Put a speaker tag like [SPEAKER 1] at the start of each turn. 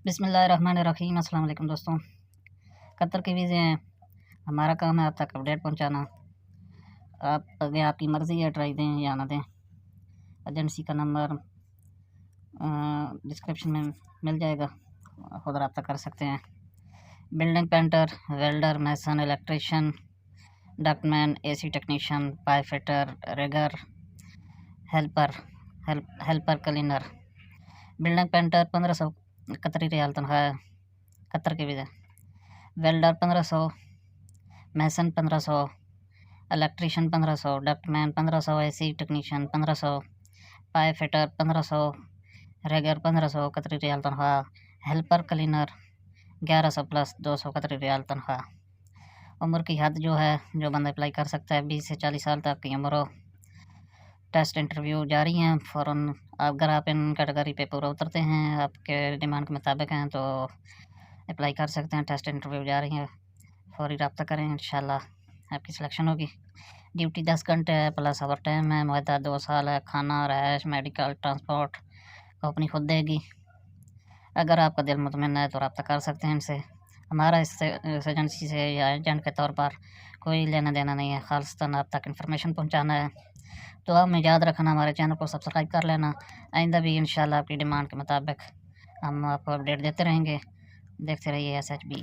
[SPEAKER 1] बिस्मिल्लाहिर्रहमानिर्रहीम। अस्सलाम वालेकुम दोस्तों। कतर के वीज़े हैं, हमारा काम है आप तक अपडेट पहुंचाना। आप अगर आपकी मर्ज़ी है ट्राई दें या ना दें। एजेंसी का नंबर डिस्क्रिप्शन में मिल जाएगा, खुद रब्ता कर सकते हैं। Building painter, welder, mason, electrician, ductman, AC technician, pipe fitter, rigger, helper cleaner. Building painter 1500 Qatari riyal तनख्वाह है, कतर के वीज़े। Welder 1500, mason 1500, electrician 1500, ductman 1500, AC technician 1500, pipe fitter 1500, rigger 1500 Qatari riyal तनख्वाह। हेल्पर क्लीनर 1100 प्लस 200 कतरी riyal तनख्वाह। उम्र की हद जो है, जो बंदा अप्लाई कर सकता है 20 से 40 साल तक की उम्र हो। टेस्ट इंटरव्यू जारी हैं फ़ौरन। अगर आप इन कैटेगरी पे पूरा उतरते हैं, आपके डिमांड के मुताबिक हैं, तो अप्लाई कर सकते हैं। टेस्ट इंटरव्यू जारी है, फौरी रब्ता करें, इंशाल्लाह आपकी सिलेक्शन होगी। ड्यूटी 10 घंटे है प्लस ओवर टाइम है। मुआहदा 2 साल है। खाना, रहायश, मेडिकल, ट्रांसपोर्ट कंपनी खुद देगी। अगर आपका दिल मुतमइन है तो रब्ता कर सकते हैं इनसे। हमारा इस एजेंसी से या एजेंट के तौर पर कोई लेना देना नहीं है, खालिस्तान आप तक इन्फॉर्मेशन पहुंचाना है। तो आप में याद रखना, हमारे चैनल को सब्सक्राइब कर लेना। आइंदा भी इंशाल्लाह आपकी डिमांड के मुताबिक हम आपको अपडेट देते रहेंगे। देखते रहिए SHB।